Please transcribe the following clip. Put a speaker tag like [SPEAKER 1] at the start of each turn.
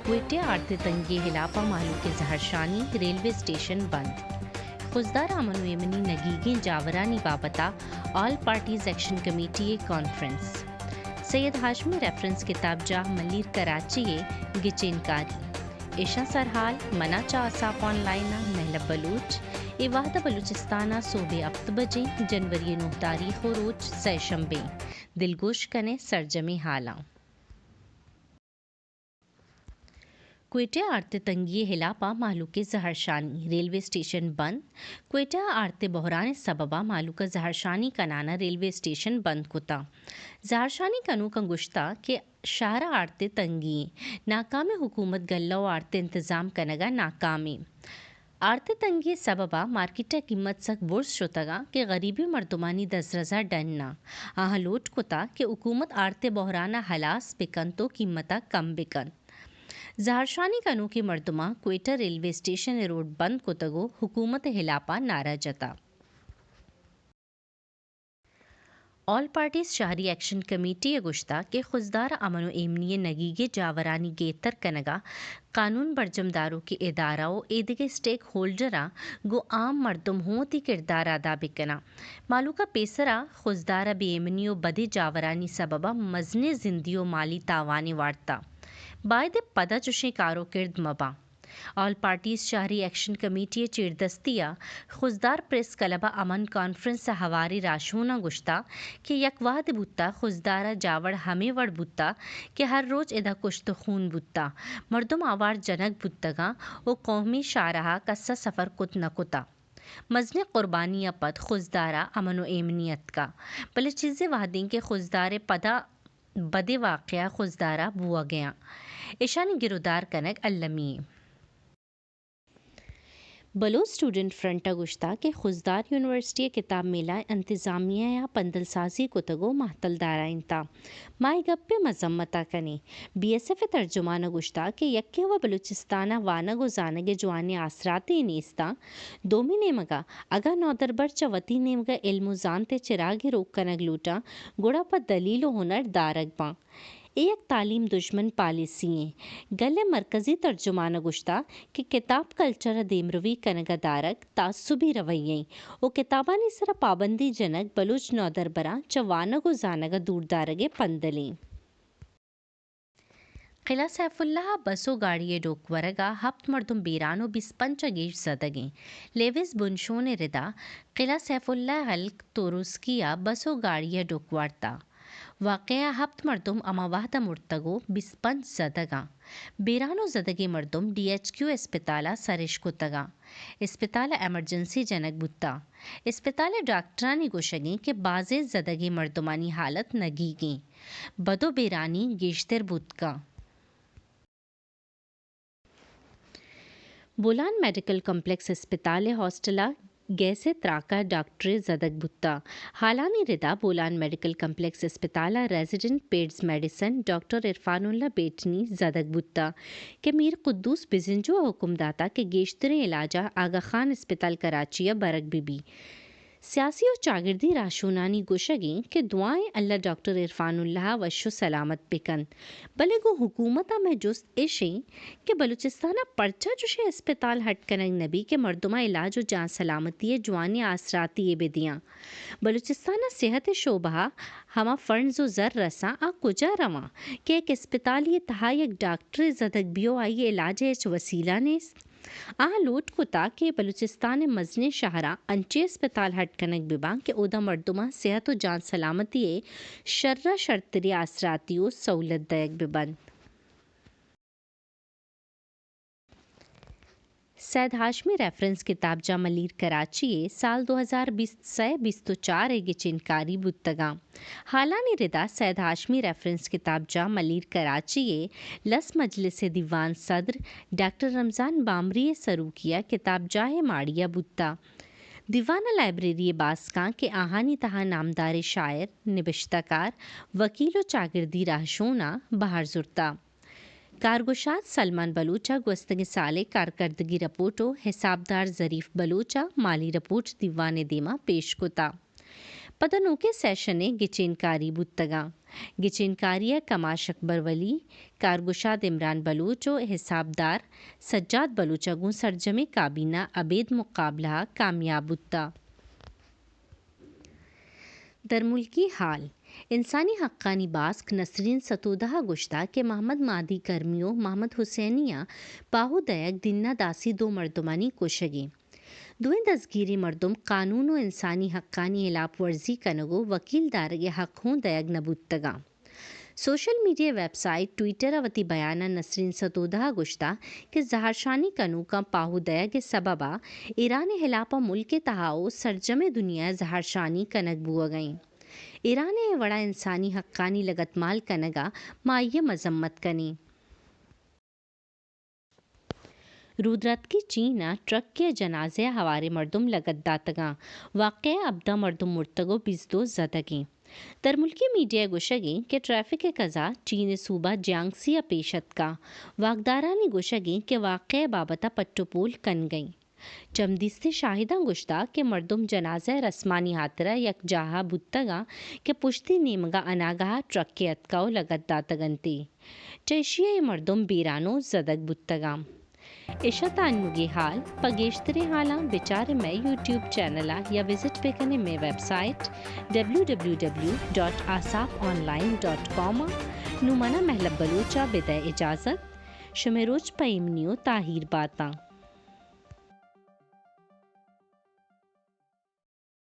[SPEAKER 1] کوئٹہ آرتے تنگی ہلاپا مالو کے زہرشانی railway station بند خزدار امن و ایمنی نگیگیں جاورانی بابتا all parties action committee conference Syed Hashmi reference کتاب جاہ ملیر کراچی گچینکاری ایشا سرحال منا چاساپ آن لائن محلب بلوچ ایوہدہ بلوچستانہ صوبے ابت بجیں جنوری 9 تاریخ و روچ سہ شنبے دلگوش کنے سرجمی حالاں کوئٹہ آرتے تنگی ہلاپا مالو کے زہرشانی ریلوے اسٹیشن بند کوئٹہ آرتے بحران سببا مالو کا زہرشانی کنانا ریلوے اسٹیشن بند کتا زہرشانی کنو کا گشتہ کہ شہرہ آرتے تنگی ناکام حکومت گلہ و آرتے انتظام کنگا ناکامی آرتے تنگی سببا مارکیٹہ قیمت سک ورس شتگا کہ غریبی مردمانی دزرزہ ڈننا آہاں لوٹ کتا کہ حکومت آرتے بحرانہ ہلاس بکن تو قیمتہ کم بکن زہرشانی کنو کی مردمہ کوئٹہ ریلوے اسٹیشن روڈ بند کتگو حکومت ہلاپا نعرہ جتا آل پارٹیز شہری ایکشن کمیٹی گشتہ کہ خزدار امن و ایمنی نگیگے جاورانی گیتر کنگا قانون برجمداروں کے ادارہ و ایدگے اسٹیک ہولڈرہ گو عام مردم ہوتی کردار ادا بکنا مالو کا پیسرا خزدار بے ایمنی و بدے جاورانی سببا مزنے زندی و مالی تاوانے وارتا باید پدا چشیں کارو کرد مبا آل پارٹیز شہری ایکشن کمیٹی چیردستیا خزدار پریس کلبہ امن کانفرنس ہواری راشونا گشتہ کہ یک وحد بوتا خزدارہ جاوڑ ہمیں وڑ بوتا کہ ہر روز ادھا کشت خون بوتا مردم آوار جنک بوتگا و قومی شارہا کسا سفر کت نکتا مزن قربانی پد خزدارہ امن و ایمنیت کا بلے چیزیں وحدیں کہ خزدار پدا بدے واقعہ خزدارہ بوا گیا ایشانی گرودار کنک المی بلوچ اسٹوڈنٹ فرنٹ گشتہ کہ خزدار یونیورسٹی کتاب میلہ انتظامیہ یا پندل سازی کتگو محتل دارا انتا مائی گپے مذمتہ کنے بی ایس ایف ترجمان گشتہ کہ یکے و بلوچستانہ وانگ و زانگ جوانی آسراتی نیستا دومی نیمگا اگا نودر بر چوتی نیمگا علم و زانتے چراغی روک کنگ لوٹا گوڑا پا دلیل و ہنر دارگ باں ایک تعلیم دشمن پالیسی ہیں گلے مرکزی ترجمان گشتہ کہ کتاب کلچر دیمروی کنگا دارک تعصبی روییں او کتابانی سرا پابندی جنک بلوچ نودر برا چوانگ و زانگ دور دارگے پندلیں قلعہ سیف اللہ بسو گاڑی ڈوک ورگا ہفت مردم بیرانو 25 گیش زدگیں لیوز بنشون ردا قلعہ سیف اللہ حلق توروسکیا بسو گاڑی ڈوک وارتا واقعہ ہفت مردم اما وحدہ مرتگو 25 زدگا بیرانو زدگی مردم ڈی ایچ کیو اسپتالہ سرش کتگا اسپتالہ ایمرجنسی جنک بتا اسپتالہ ڈاکٹرانی گوشگیں کہ بازے زدگی مردمانی حالت نگیگیں بدو بیرانی گیشتر بودکا بولان میڈیکل کمپلیکس اسپتال ہاسٹلہ گیسے تراکا ڈاکٹر زدگ بتا حالانی ردا بولان میڈیکل کمپلیکس اسپتالہ resident peds medicine doctor Irfan Ullah Betani زدگ بتا کہ میر قدوس بزنجو حکم داتا کہ گیشتریں علاجہ آغا خان اسپتال کراچیہ برگ بی سیاسی و چاگردی راشونانی گوشگیں کہ دعائیں اللہ ڈاکٹر عرفان اللہ وشو سلامت بکن بلے گو حکومتہ میں جست ایشیں کہ بلوچستانہ پرچہ جوشے اسپتال ہٹ کنگ نبی کہ مردمہ علاج و جان سلامتی جوانی آسراتی بدیاں بلوچستانہ صحت شعبہ ہما فرنز و زر رساں آ کجا رواں کہ ایک اسپتال یہ تہا یک ڈاکٹر زدگ بیو آئی علاج اچ وسیلہ نیست لوٹ کتا کہ بلوچستان مزنے شہرہ انچے اسپتال ہٹ کنک بباں کہ اودا مردمہ صحت و جان سلامتی شرہ شرطری آسراتی و سہولت دیگ ببن سید ہاشمی ریفرنس کتاب جا ملیر کراچی سال 2024 گچینکاری بودتگا حالانی ردا سید ہاشمی ریفرنس کتاب جا ملیر کراچی لس مجلس دیوان صدر ڈاکٹر رمضان بامری سروکیہ کتاب جاہ ماڑیا بودتا دیوانہ لائبریری باسکاں کے آہانی تہا نامدار شاعر نبشتہ کار وکیل و چاگردی راہشونا بہار زرتا کارگوشاد سلمان بلوچہ گوستگی سالے کارکردگی رپورٹو حسابدار ظریف بلوچہ مالی رپورٹ دیوان دیما پیش کتا پتنوکے سیشنے گچینکاری بودتگا گچینکاریہ کماش اکبر ولی کارگشاد عمران بلوچ و حسابدار سجاد بلوچگوں سرجم کابینہ عبید مقابلہ کامیاب بودتا۔ در ملکی حال انسانی حقانی باسک نسرین ستودہ گشتہ کہ محمد مہدی کرمیو محمد حسینیہ پاہو دیگ دنہ داسی دو مردمانی کوشگی دوئیں دزگیری مردم قانون و انسانی حقانی خلاف ورزی کنگو وکیل دارگ حق ہوں دیگ نبودتگا۔ Social media web site Twitter اوتی بیانہ نسرین ستودہ گشتہ کہ زہرشانی کنو کا پاہو دیگ سببا ایران خلاپا ملک تہاؤ سرجم دنیا زہرشانی کنگ بو گئیں۔ ایران وڑا انسانی حقانی لگت مال کنگا مائی مذمت کنی۔ رودرت کی چینہ ٹرک کے جنازے ہوارے مردم لگت داتگاں واقع ابدا مردم مرتگو بیزدو زدگیں۔ در ملکی میڈیا گوشگیں کہ ٹریفک قضا چین صوبہ جیانگسی پیشت کا واقدارانی گوشگیں کہ واقع بابتا پٹو پول کن گئیں۔ چمدیستے شاہداں گشتہ کہ مردم جنازہ رسمانی ہاترہ یک جاہا بودتگا کہ پشتی نیمگا اناگاہ ٹرک کے اتکاؤ لگت داتگنتی چیشیہ مردم بیرانو زدگ بودتگا۔ اشتان مگی حال پگیشترے حالاں بچار میں یوٹیوب چینلا یا وزٹ پہ کنے میں ویب سائٹ www.asafonline.com نو منا محلب بلوچا بدے اجازت شمیروچ پیمنیو تاہیر باتاں۔